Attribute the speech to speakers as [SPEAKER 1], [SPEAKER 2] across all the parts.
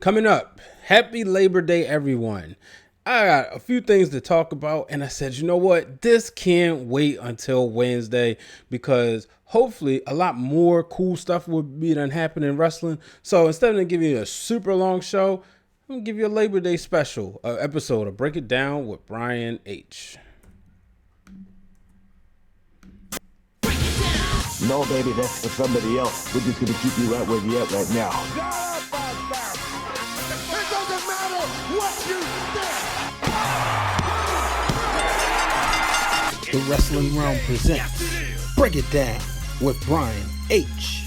[SPEAKER 1] Coming up, happy Labor Day, everyone. I got a few things to talk about, and I said, you know what? This can't wait until Wednesday because hopefully a lot more cool stuff will be done happen in wrestling. So instead of giving you a super long show, I'm going to give you a Labor Day special episode of Break It Down with Brian H.
[SPEAKER 2] No, baby, that's for somebody else. We're just going to keep you right where you're at right now.
[SPEAKER 3] It doesn't matter what you think.
[SPEAKER 4] The Wrestling Realm presents Break It Down with Brian H.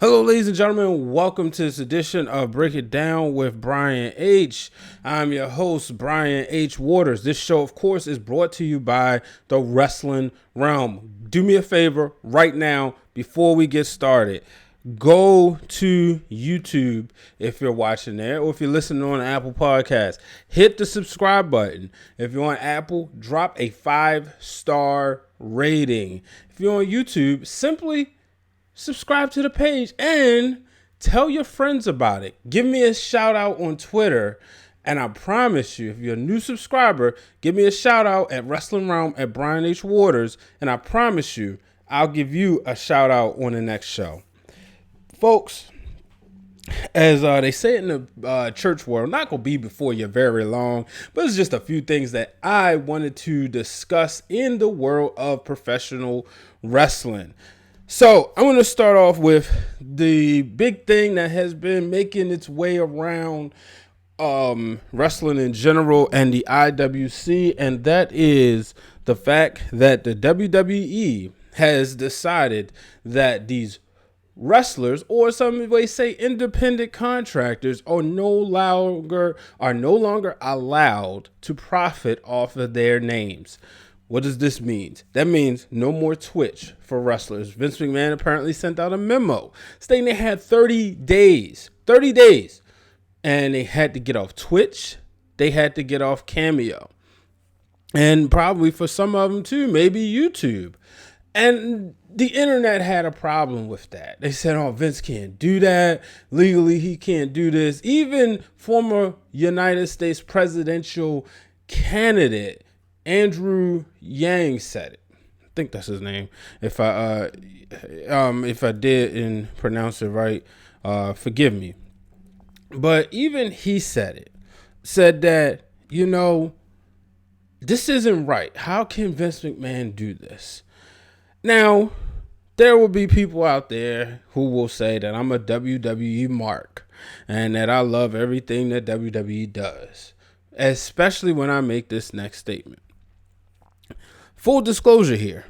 [SPEAKER 1] Hello, ladies and gentlemen. Welcome to this edition of Break It Down with Brian H. I'm your host, Brian H. Waters. This show, of course, is brought to you by the Wrestling Realm. Do me a favor right now before we get started. Go to YouTube if you're watching there, or if you're listening on Apple Podcasts. Hit the subscribe button. If you're on Apple, drop a 5-star rating. If you're on YouTube, simply subscribe to the page and tell your friends about it. Give me a shout out on Twitter. And I promise you, if you're a new subscriber, give me a shout out at Wrestling Realm at Brian H. Waters. And I promise you, I'll give you a shout out on the next show. Folks, as they say in the church world, not going to be before you very long, but it's just a few things that I wanted to discuss in the world of professional wrestling. So I'm going to start off with the big thing that has been making its way around wrestling in general and the IWC, and that is the fact that the WWE has decided that these wrestlers, or some way say independent contractors, are no longer allowed to profit off of their names. What does this mean? That means no more Twitch for wrestlers. Vince McMahon apparently sent out a memo stating they had 30 days, and they had to get off Twitch. They had to get off Cameo, and probably for some of them too, maybe YouTube. And the internet had a problem with that. They said, oh, Vince can't do that. Legally, he can't do this. Even former United States presidential candidate Andrew Yang said it. I think that's his name. If I didn't pronounce it right, forgive me. But even he said that, you know, this isn't right. How can Vince McMahon do this? Now, there will be people out there who will say that I'm a WWE mark and that I love everything that WWE does, especially when I make this next statement. Full disclosure here.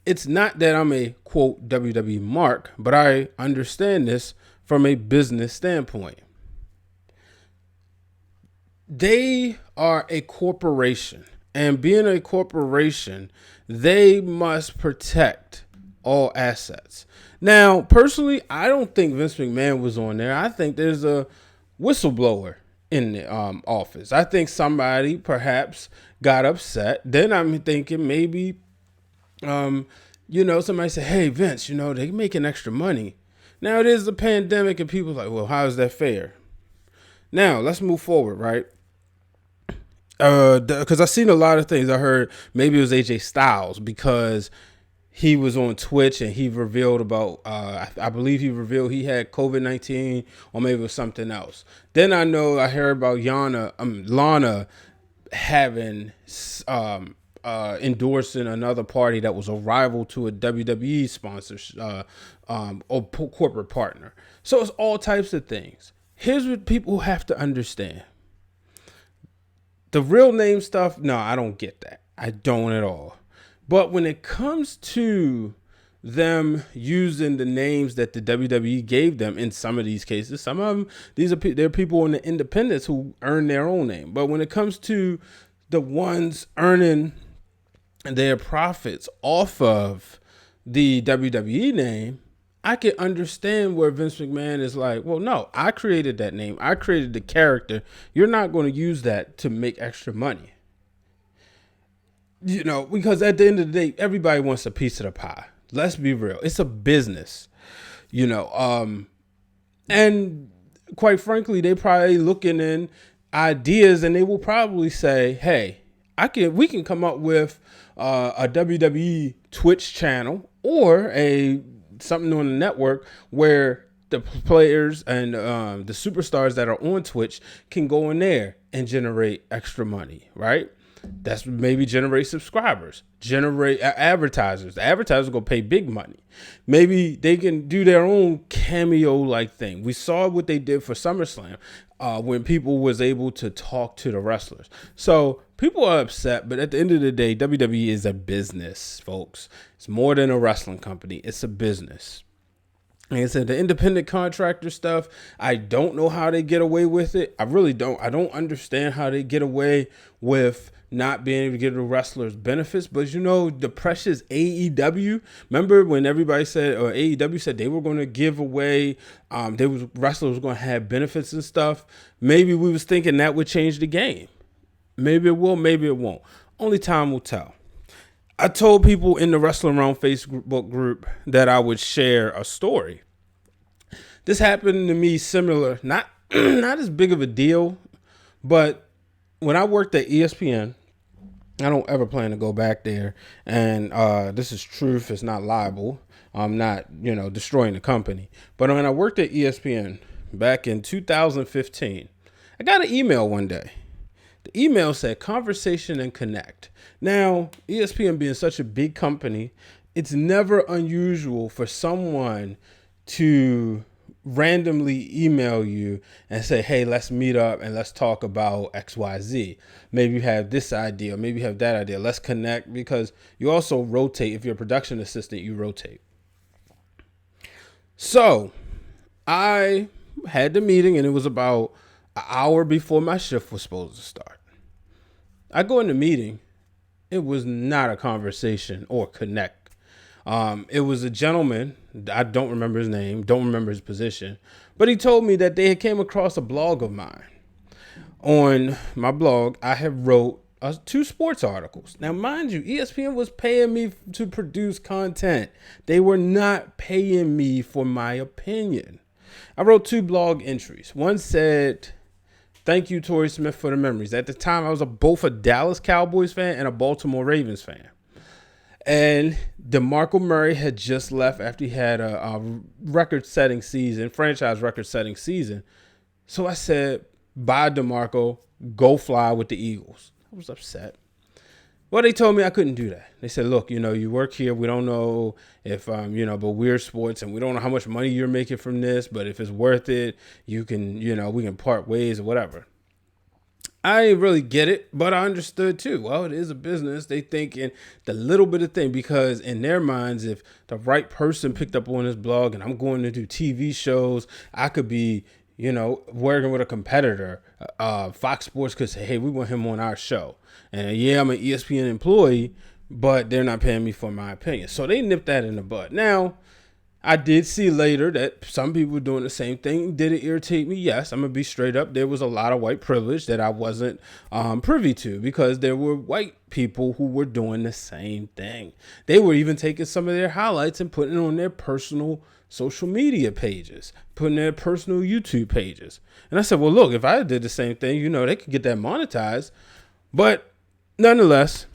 [SPEAKER 1] It's not that I'm a, quote, WWE mark, but I understand this from a business standpoint. They are a corporation, and being a corporation, they must protect all assets. Now, personally, I don't think Vince McMahon was on there. I think there's a whistleblower in the office. I think somebody perhaps got upset. Then I'm thinking maybe, somebody said, hey, Vince, they making extra money. Now, it is a pandemic, and people are like, well, how is that fair? Now, let's move forward, right? Because I've seen a lot of things. I heard maybe it was AJ Styles because he was on Twitch and he revealed about, I believe he revealed he had COVID-19, or maybe it was something else. Then I heard about Lana having, endorsing another party that was a rival to a WWE sponsor, or corporate partner. So it's all types of things. Here's what people have to understand. The real name stuff, no, I don't get that. I don't at all. But when it comes to them using the names that the WWE gave them in some of these cases, some of them, they're people in the independents who earn their own name. But when it comes to the ones earning their profits off of the WWE name, I can understand where Vince McMahon is like, well, no, I created that name. I created the character. You're not going to use that to make extra money. Because at the end of the day, everybody wants a piece of the pie. Let's be real. It's a business. And quite frankly, they probably looking in ideas, and they will probably say, hey, we can come up with a WWE Twitch channel or something on the network where the players and the superstars that are on Twitch can go in there and generate extra money, right? That's maybe generate subscribers, generate advertisers. The advertisers are going to pay big money. Maybe they can do their own cameo-like thing. We saw what they did for SummerSlam when people was able to talk to the wrestlers. So people are upset, but at the end of the day, WWE is a business, folks. It's more than a wrestling company. It's a business. Like I said, the independent contractor stuff, I don't know how they get away with it. I really don't. I don't understand how they get away with not being able to give the wrestlers benefits. But, the precious AEW, remember when everybody said, or AEW said they were going to give away, wrestlers were going to have benefits and stuff. Maybe we was thinking that would change the game. Maybe it will, maybe it won't. Only time will tell. I told people in the Wrestling Around Facebook group that I would share a story. This happened to me similar, not as big of a deal, but when I worked at ESPN, I don't ever plan to go back there. And this is truth, it's not libel. I'm not, destroying the company. But when I worked at ESPN back in 2015, I got an email one day. The email said conversation and connect. Now, ESPN being such a big company, it's never unusual for someone to randomly email you and say, hey, let's meet up and let's talk about XYZ. Maybe you have this idea, maybe you have that idea. Let's connect, because you also rotate. If you're a production assistant, you rotate. So I had the meeting, and it was about an hour before my shift was supposed to start. I go in the meeting. It was not a conversation or connect. It was a gentleman. I don't remember his name, don't remember his position, but he told me that they had came across a blog of mine. On my blog, I have wrote 2 sports articles. Now, mind you, ESPN was paying me to produce content. They were not paying me for my opinion. I wrote 2 blog entries. One said, thank you, Torrey Smith, for the memories. At the time, I was both a Dallas Cowboys fan and a Baltimore Ravens fan. And DeMarco Murray had just left after he had a record-setting season, franchise record-setting season. So I said, bye, DeMarco, go fly with the Eagles. I was upset. Well, they told me I couldn't do that. They said, look, you work here. We don't know if, but we're sports, and we don't know how much money you're making from this. But if it's worth it, you can, we can part ways or whatever. I didn't really get it, but I understood too. Well, it is a business. They thinking the little bit of thing, because in their minds, if the right person picked up on this blog and I'm going to do TV shows, I could be, working with a competitor. Fox Sports could say, hey, we want him on our show. And yeah, I'm an ESPN employee, but they're not paying me for my opinion. So they nipped that in the bud. Now, I did see later that some people were doing the same thing. Did it irritate me? Yes, I'm going to be straight up. There was a lot of white privilege that I wasn't privy to, because there were white people who were doing the same thing. They were even taking some of their highlights and putting it on their personal social media pages, putting their personal YouTube pages. And I said, well, look, if I did the same thing, they could get that monetized. But nonetheless,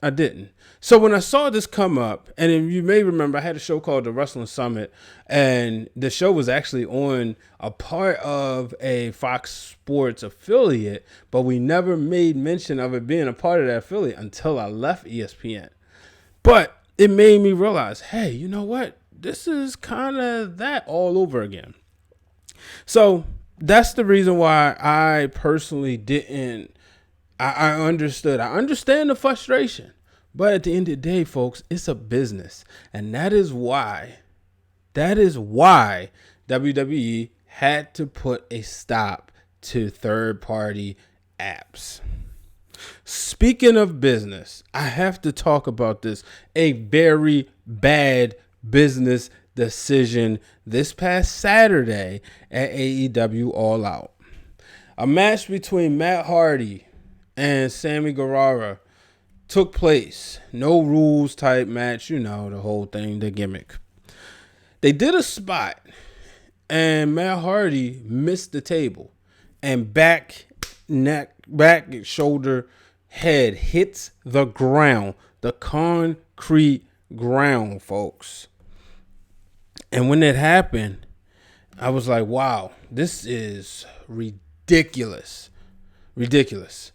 [SPEAKER 1] I didn't. So when I saw this come up, and you may remember, I had a show called The Wrestling Summit, and the show was actually on a part of a Fox Sports affiliate, but we never made mention of it being a part of that affiliate until I left ESPN. But it made me realize, hey, you know what? This is kind of that all over again. So that's the reason why I personally didn't. I understood. I understand the frustration. But at the end of the day, folks, it's a business. And that is why WWE had to put a stop to third-party apps. Speaking of business, I have to talk about this. A very bad business decision this past Saturday at AEW All Out. A match between Matt Hardy and Sammy Guevara took place. No rules type match, the whole thing, the gimmick. They did a spot, and Matt Hardy missed the table, and shoulder, head hits the ground, the concrete ground, folks. And when it happened, I was like, wow, this is ridiculous. Ridiculous.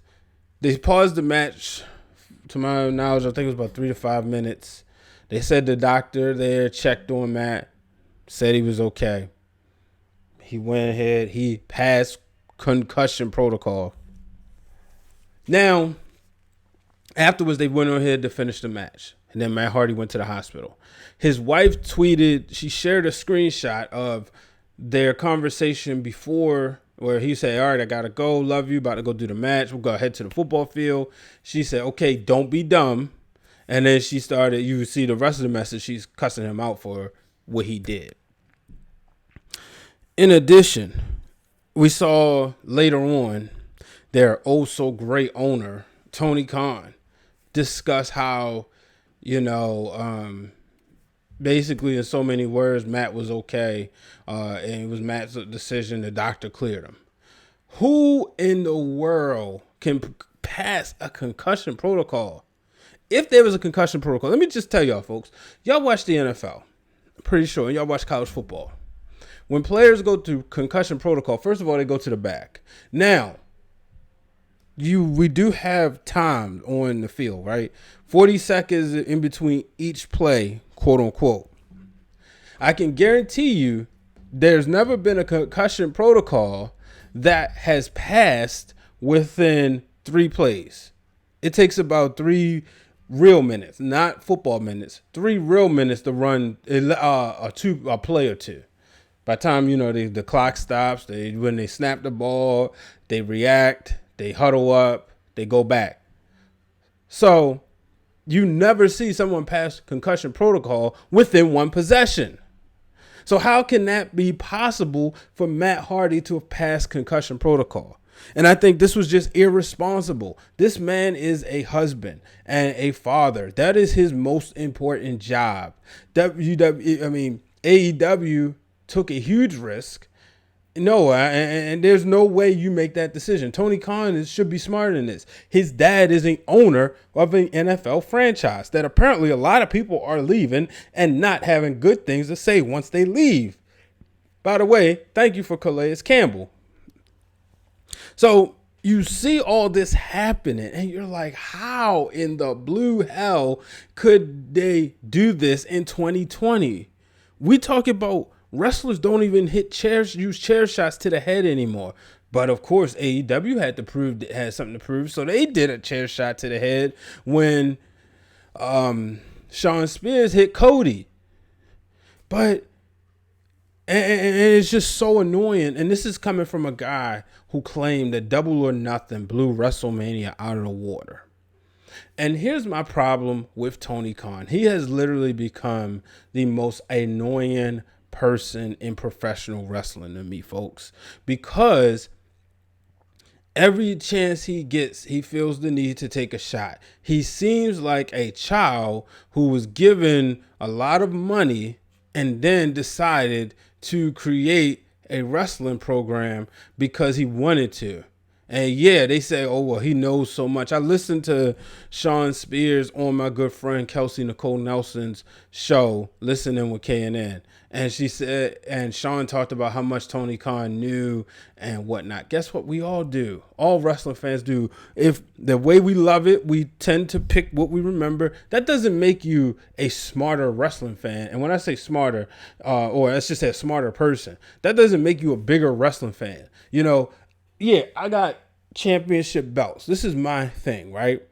[SPEAKER 1] They paused the match, to my knowledge, I think it was about 3 to 5 minutes. They said the doctor there checked on Matt, said he was okay. He went ahead, he passed concussion protocol. Now, afterwards, they went on ahead to finish the match. And then Matt Hardy went to the hospital. His wife tweeted, she shared a screenshot of their conversation before, where he said, all right, I got to go. Love you. About to go do the match. We'll go head to the football field. She said, okay, don't be dumb. And then she started, you would see the rest of the message, she's cussing him out for what he did. In addition, we saw later on their oh so great owner, Tony Khan, discuss how, basically in so many words, Matt was okay. And it was Matt's decision. The doctor cleared him. Who in the world can pass a concussion protocol? If there was a concussion protocol, let me just tell y'all, folks, y'all watch the NFL. I'm pretty sure. And y'all watch college football. When players go through concussion protocol, first of all, they go to the back. Now, we do have time on the field, right? 40 seconds in between each play, quote unquote. I can guarantee you there's never been a concussion protocol that has passed within 3 plays. It takes about 3 real minutes, not football minutes, 3 real minutes to run a play or two. By the time, the clock stops, when they snap the ball, they react, they huddle up, they go back. So you never see someone pass concussion protocol within 1 possession. So how can that be possible for Matt Hardy to have passed concussion protocol? And I think this was just irresponsible. This man is a husband and a father. That is his most important job. AEW took a huge risk. No, and there's no way you make that decision. Tony Khan should be smarter than this. His dad is an owner of an NFL franchise that apparently a lot of people are leaving and not having good things to say once they leave. By the way, thank you for Calais Campbell. So you see all this happening and you're like, how in the blue hell could they do this in 2020? We talk about wrestlers don't even use chair shots to the head anymore. But of course, AEW had something to prove. So they did a chair shot to the head when Shawn Spears hit Cody. But and it's just so annoying. And this is coming from a guy who claimed that Double or Nothing blew WrestleMania out of the water. And here's my problem with Tony Khan. He has literally become the most annoying person in professional wrestling to me, folks, because every chance he gets, he feels the need to take a shot. He seems like a child who was given a lot of money and then decided to create a wrestling program because he wanted to. And yeah, they say, oh, well, he knows so much. I listened to Shawn Spears on my good friend Kelsey Nicole Nelson's show, Listening with K&N. And she said, and Shawn talked about how much Tony Khan knew and whatnot. Guess what? We all do. All wrestling fans do. If the way we love it, we tend to pick what we remember. That doesn't make you a smarter wrestling fan. And when I say smarter, or let's just say a smarter person, that doesn't make you a bigger wrestling fan. Yeah, I got championship belts. This is my thing, right?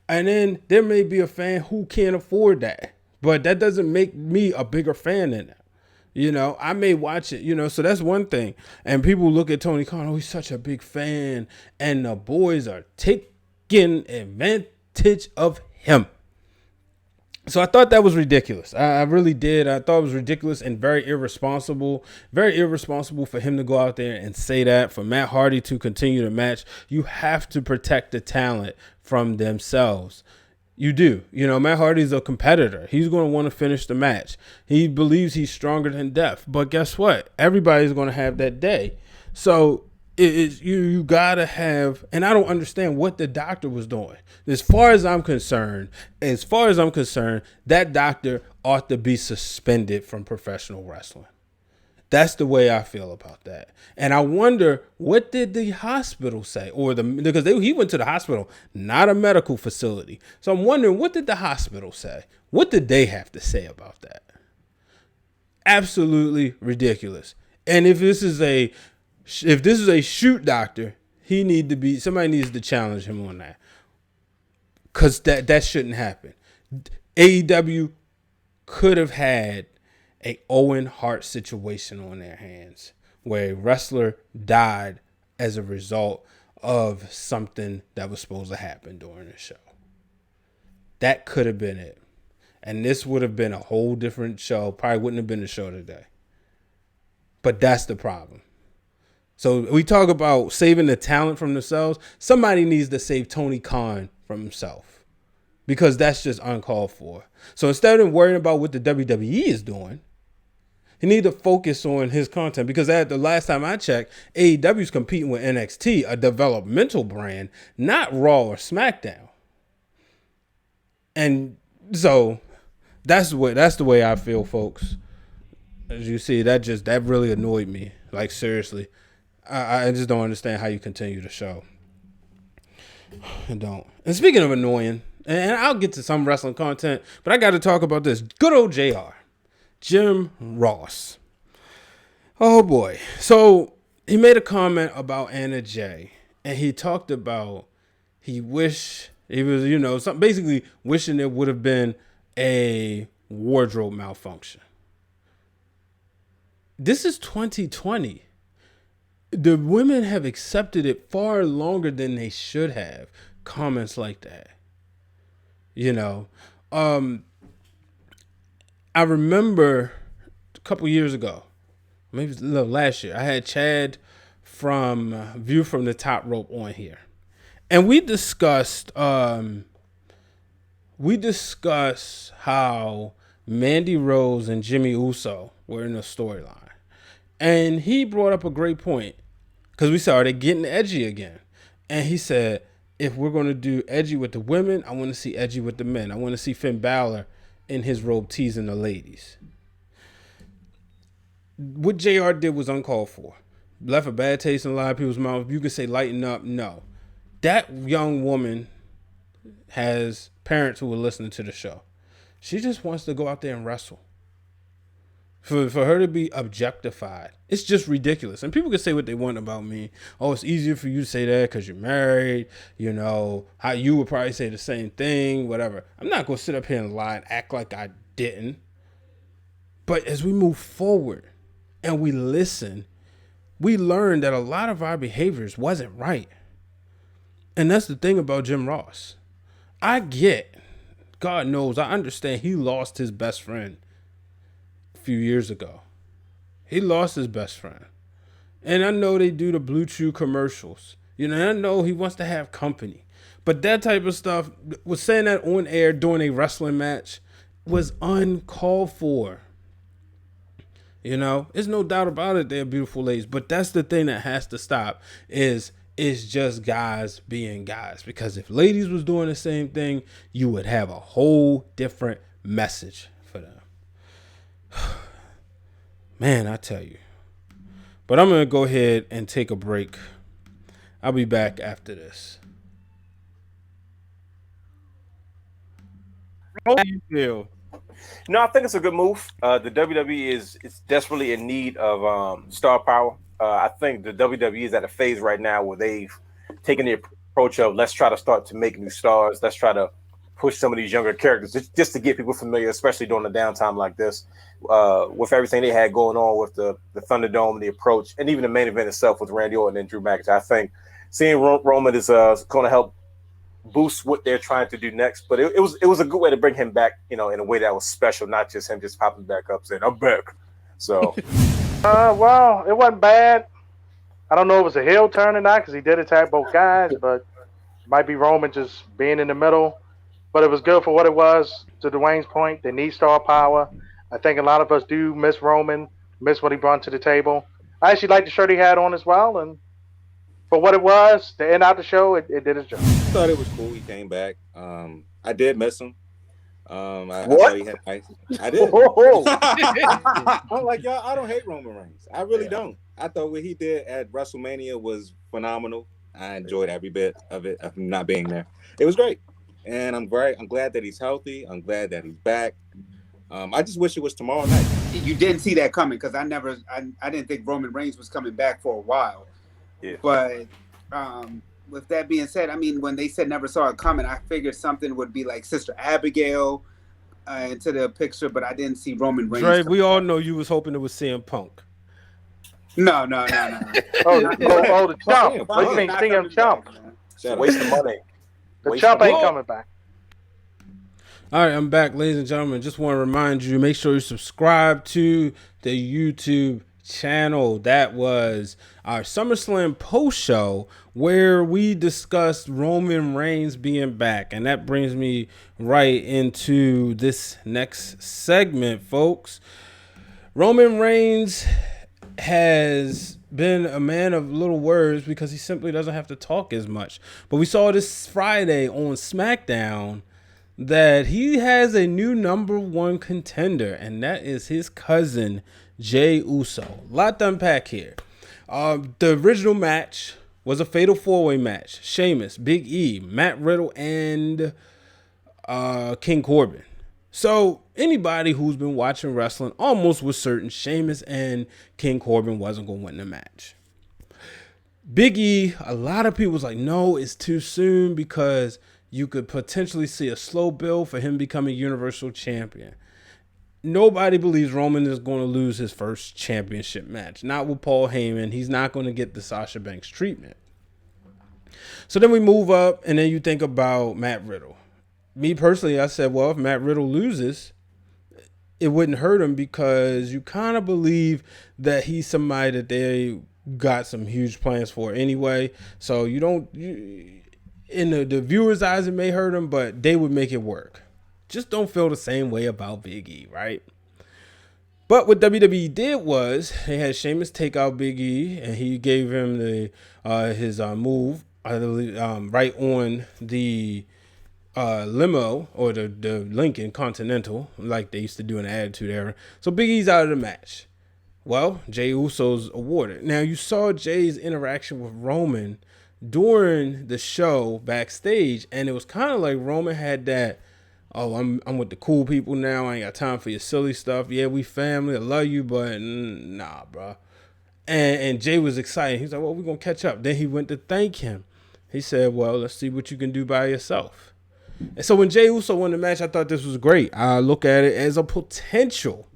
[SPEAKER 1] And then there may be a fan who can't afford that, but that doesn't make me a bigger fan than that. I may watch it, so that's one thing. And people look at Tony Khan, oh, he's such a big fan, and the boys are taking advantage of him. So I thought that was ridiculous. I really did. I thought it was ridiculous and very irresponsible. Very irresponsible for him to go out there and say that. For Matt Hardy to continue the match, you have to protect the talent from themselves. You do. You know, Matt Hardy's a competitor. He's going to want to finish the match. He believes he's stronger than death. But guess what? Everybody's going to have that day. So you got to have, and I don't understand what the doctor was doing. As far as I'm concerned, that doctor ought to be suspended from professional wrestling. That's the way I feel about that. And I wonder, what did the hospital say? Because he went to the hospital, not a medical facility. So I'm wondering, what did the hospital say? What did they have to say about that? Absolutely ridiculous. And if this is a shoot doctor, somebody needs to challenge him on that. Because that shouldn't happen. AEW could have had a Owen Hart situation on their hands where a wrestler died as a result of something that was supposed to happen during the show. That could have been it. And this would have been a whole different show. Probably wouldn't have been the show today. But that's the problem. So we talk about saving the talent from themselves. Somebody needs to save Tony Khan from himself, because that's just uncalled for. So instead of worrying about what the WWE is doing, he need to focus on his content, because at the last time I checked, AEW is competing with NXT, a developmental brand, not Raw or SmackDown. And so that's the way I feel, folks. As you see, that really annoyed me. Like, seriously, I just don't understand how you continue the show. I don't. And speaking of annoying, and I'll get to some wrestling content, but I got to talk about this. Good old JR. Jim Ross. Oh boy. So he made a comment about Anna Jay, and he talked about he was, basically wishing there would have been a wardrobe malfunction. This is 2020. The women have accepted it far longer than they should have. Comments like that. I remember a couple years ago, maybe last year, I had Chad from View from the Top Rope on here. And we discussed how Mandy Rose and Jimmy Uso were in the storyline. And he brought up a great point, because we started getting edgy again. And he said, if we're going to do edgy with the women, I want to see edgy with the men. I want to see Finn Balor in his robe teasing the ladies. What JR did was uncalled for. Left a bad taste in a lot of people's mouth. You could say lighten up. No. That young woman has parents who are listening to the show. She just wants to go out there and wrestle. For her to be objectified, it's just ridiculous. And people can say what they want about me. Oh, it's easier for you to say that because you're married. How you would probably say the same thing, whatever. I'm not going to sit up here and lie and act like I didn't. But as we move forward and we listen, we learn that a lot of our behaviors wasn't right. And that's the thing about Jim Ross. God knows, I understand he lost his best friend few years ago. He lost his best friend. And I know they do the Blue Chew commercials. I know he wants to have company. But that type of stuff, was saying that on air during a wrestling match, was uncalled for. There's no doubt about it, they're beautiful ladies. But that's the thing that has to stop, is it's just guys being guys. Because if ladies was doing the same thing, you would have a whole different message for them. Man, I tell you. But I'm going to go ahead and take a break. I'll be back after this.
[SPEAKER 5] How do you feel? No, I think it's a good move. The WWE is desperately in need of star power. I think the WWE is at a phase right now where they've taken the approach of, let's try to start to make new stars. Let's try to push some of these younger characters just to get people familiar, especially during a downtime like this. With everything they had going on with the Thunderdome, the approach, and even the main event itself with Randy Orton and Drew McIntyre. I think seeing Roman is going to help boost what they're trying to do next. But it was a good way to bring him back, in a way that was special, not just him just popping back up saying, I'm back. So,
[SPEAKER 6] well, it wasn't bad. I don't know if it was a heel turn or not, because he did attack both guys, but it might be Roman just being in the middle. but it was good for what it was. To Dwayne's point, they need star power. I think a lot of us do miss Roman, miss what he brought to the table. I actually like the shirt he had on as well, and for what it was, to end out the show, it did its job.
[SPEAKER 7] I thought it was cool. He came back. I did miss him. I
[SPEAKER 5] What?
[SPEAKER 7] thought he had nice. I did. I'm like, y'all, I don't hate Roman Reigns. I really don't. I thought what he did at WrestleMania was phenomenal. I enjoyed every bit of it, of him not being there. It was great. And I'm glad that he's healthy. I'm glad that he's back. I just wish it was tomorrow night.
[SPEAKER 8] You didn't see that coming because I didn't think Roman Reigns was coming back for a while.
[SPEAKER 5] Yeah.
[SPEAKER 8] But with that being said, I mean, when they said never saw it coming, I figured something would be like Sister Abigail into the picture, but I didn't see Roman Reigns.
[SPEAKER 1] Dre, we all know you was hoping it was CM Punk.
[SPEAKER 8] No.
[SPEAKER 6] Oh, the chump. What do you mean, CM Chump?
[SPEAKER 5] Waste of money.
[SPEAKER 6] The chump ain't coming back.
[SPEAKER 1] All right, I'm back, ladies and gentlemen. Just want to remind you, make sure you subscribe to the YouTube channel. That was our SummerSlam post show where we discussed Roman Reigns being back, and that brings me right into this next segment, folks. Roman Reigns has been a man of little words because he simply doesn't have to talk as much. But we saw this Friday on SmackDown that he has a new #1 contender, and that is his cousin, Jey Uso. A lot to unpack here. The original match was a fatal 4-way match. Sheamus, Big E, Matt Riddle, and King Corbin. So anybody who's been watching wrestling almost was certain Sheamus and King Corbin wasn't going to win the match. Big E, a lot of people was like, no, it's too soon because you could potentially see a slow build for him becoming Universal Champion. Nobody believes Roman is going to lose his first championship match. Not with Paul Heyman. He's not going to get the Sasha Banks treatment. So then we move up, and then you think about Matt Riddle. Me personally, I said, well, if Matt Riddle loses, it wouldn't hurt him because you kind of believe that he's somebody that they got some huge plans for anyway. So you don't, in the viewer's eyes, it may hurt him, but they would make it work. Just don't feel the same way about Big E, right? But what WWE did was they had Sheamus take out Big E, and he gave him his move right on the limo or the Lincoln Continental, like they used to do in the Attitude Era. So Big E's out of the match. Well, Jey Uso's awarded. Now you saw Jey's interaction with Roman during the show backstage, and it was kind of like Roman had that, oh, I'm with the cool people now. I ain't got time for your silly stuff. Yeah, we family. I love you, but nah, bro. And Jey was excited. He's like, well, we're going to catch up. Then he went to thank him. He said, well, let's see what you can do by yourself. And so when Jey Uso won the match, I thought this was great. I look at it as a potential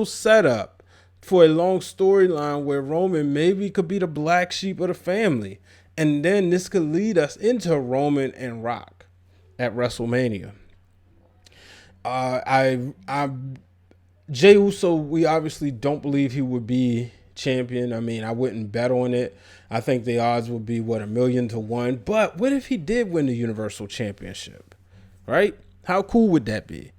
[SPEAKER 1] setup for a long storyline where Roman maybe could be the black sheep of the family. And then this could lead us into Roman and Rock at WrestleMania. Jey Uso, we obviously don't believe he would be champion. I mean, I wouldn't bet on it. I think the odds would be, 1,000,000 to 1. But what if he did win the Universal Championship, right? How cool would that be?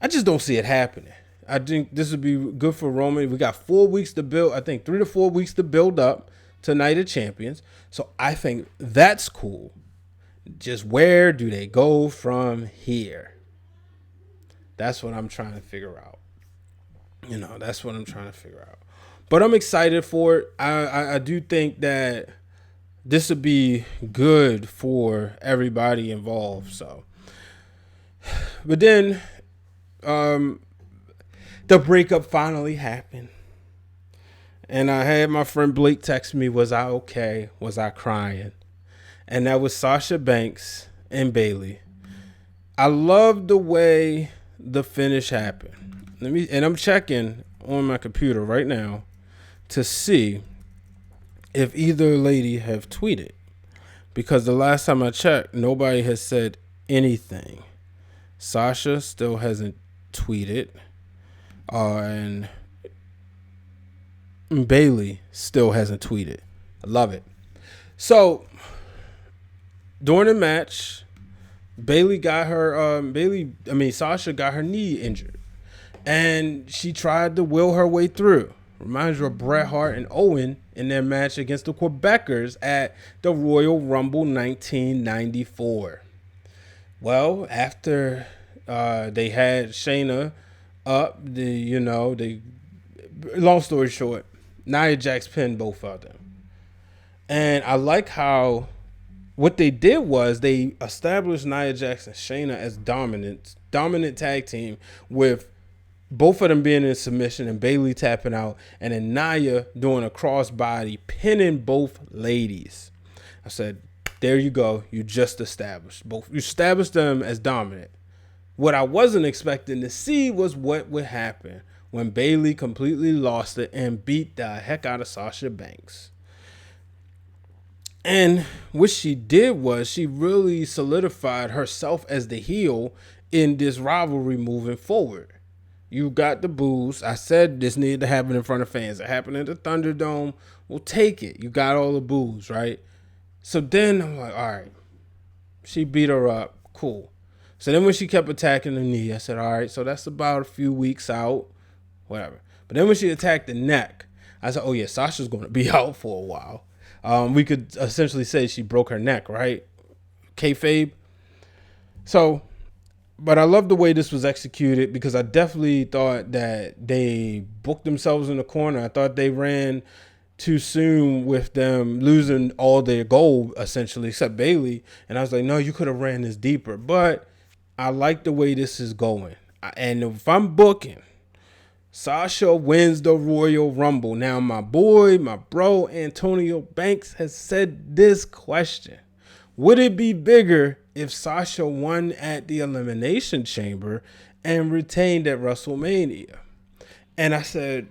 [SPEAKER 1] I just don't see it happening. I think this would be good for Roman. We got 4 weeks to build. I think 3 to 4 weeks to build up to Night of Champions. So I think that's cool. Just where do they go from here? That's what I'm trying to figure out. That's what I'm trying to figure out. But I'm excited for it. I do think that this would be good for everybody involved. So, but then the breakup finally happened. And I had my friend Blake text me, was I okay? Was I crying? And that was Sasha Banks and Bayley. I love the way the finish happened. I'm checking on my computer right now to see if either lady have tweeted, because the last time I checked, nobody has said anything. Sasha still hasn't tweeted, and Bayley still hasn't tweeted. I love it. So during the match, Sasha got her knee injured, and she tried to will her way through. Reminds you of Bret Hart and Owen in their match against the Quebecers at the Royal Rumble 1994. Well, after they had Shayna up, long story short, Nia Jax pinned both of them. And I like how what they did was they established Nia Jax and Shayna as dominant tag team, with both of them being in submission and Bayley tapping out, and then Nia doing a crossbody, pinning both ladies. I said, there you go. You just established both. You established them as dominant. What I wasn't expecting to see was what would happen when Bayley completely lost it and beat the heck out of Sasha Banks. And what she did was she really solidified herself as the heel in this rivalry moving forward. You got the boos. I said this needed to happen in front of fans. It happened at the Thunderdome. We'll take it. You got all the boos, right? So then I'm like, all right. She beat her up. Cool. So then when she kept attacking the knee, I said, all right, so that's about a few weeks out. Whatever. But then when she attacked the neck, I said, oh yeah, Sasha's going to be out for a while. We could essentially say she broke her neck, right? Kayfabe. So, but I love the way this was executed, because I definitely thought that they booked themselves in the corner. I thought they ran too soon with them losing all their gold, essentially, except Bayley. And I was like, no, you could have ran this deeper. But I like the way this is going. And if I'm booking, Sasha wins the Royal Rumble. Now, my bro, Antonio Banks has said this question. Would it be bigger if Sasha won at the Elimination Chamber and retained at WrestleMania? And I said,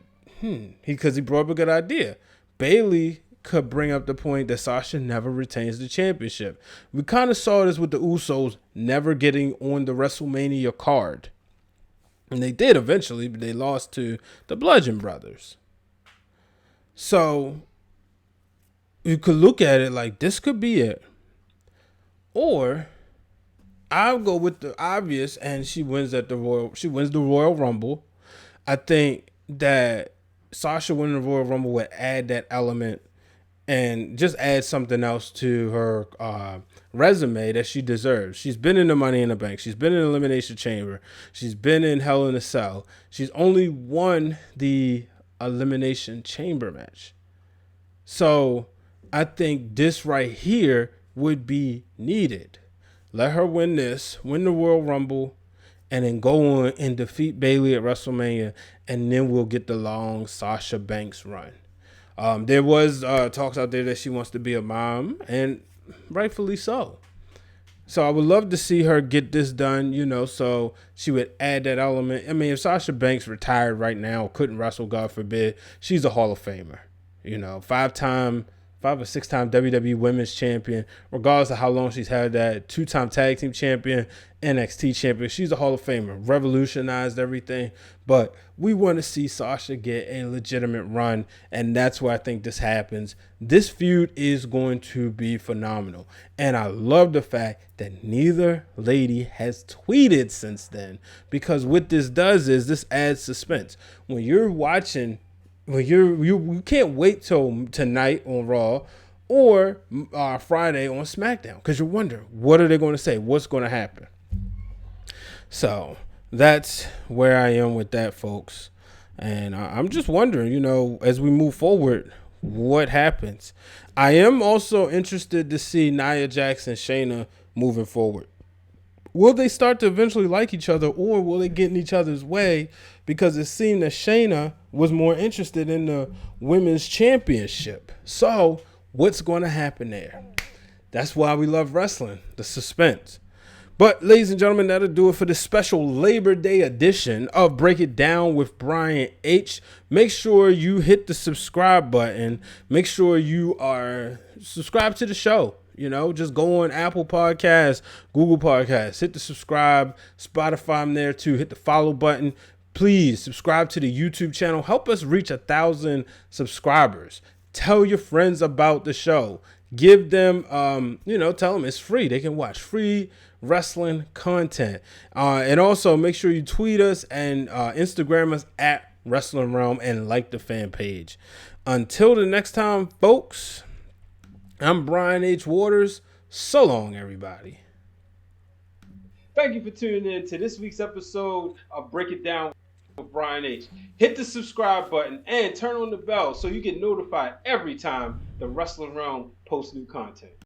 [SPEAKER 1] because he brought up a good idea. Bayley could bring up the point that Sasha never retains the championship. We kind of saw this with the Usos never getting on the WrestleMania card. And they did eventually, but they lost to the Bludgeon Brothers. So you could look at it like this could be it. Or I'll go with the obvious, and she wins the Royal Rumble. I think that Sasha winning the Royal Rumble would add that element and just add something else to her resume that she deserves. She's been in the Money in the Bank. She's been in the Elimination Chamber. She's been in Hell in a Cell. She's only won the Elimination Chamber match. So I think this right here would be needed. Let her win this, win the Royal Rumble, and then go on and defeat Bayley at WrestleMania, and then we'll get the long Sasha Banks run. There was talks out there that she wants to be a mom, and rightfully so. So I would love to see her get this done, so she would add that element. I mean, if Sasha Banks retired right now, couldn't wrestle, God forbid, she's a Hall of Famer. 5 or 6 time WWE Women's Champion, regardless of how long she's had that, 2-time Tag Team Champion, NXT Champion. She's a Hall of Famer, revolutionized everything. But we want to see Sasha get a legitimate run, and that's where I think this happens. This feud is going to be phenomenal, and I love the fact that neither lady has tweeted since then, because what this does is this adds suspense. When you're watching, you can't wait till tonight on Raw or Friday on SmackDown, because you're wondering, what are they going to say? What's going to happen? So that's where I am with that, folks. And I'm just wondering, as we move forward, what happens? I am also interested to see Nia Jax and Shayna moving forward. Will they start to eventually like each other, or will they get in each other's way? Because it seemed that Shayna was more interested in the women's championship. So what's going to happen there? That's why we love wrestling, the suspense. But ladies and gentlemen, that'll do it for this special Labor Day edition of Break It Down with Brian H. Make sure you hit the subscribe button. Make sure you are subscribed to the show. Just go on Apple Podcasts, Google Podcasts, hit the subscribe, Spotify, I'm there too. Hit the follow button. Please subscribe to the YouTube channel. Help us reach 1,000 subscribers. Tell your friends about the show. Give them, tell them it's free. They can watch free wrestling content. And also make sure you tweet us and Instagram us at Wrestling Realm and like the fan page. Until the next time, folks, I'm Brian H. Waters. So long, everybody. Thank you for tuning in to this week's episode of Break It Down with Brian H. Hit the subscribe button and turn on the bell so you get notified every time the Wrestling Realm posts new content.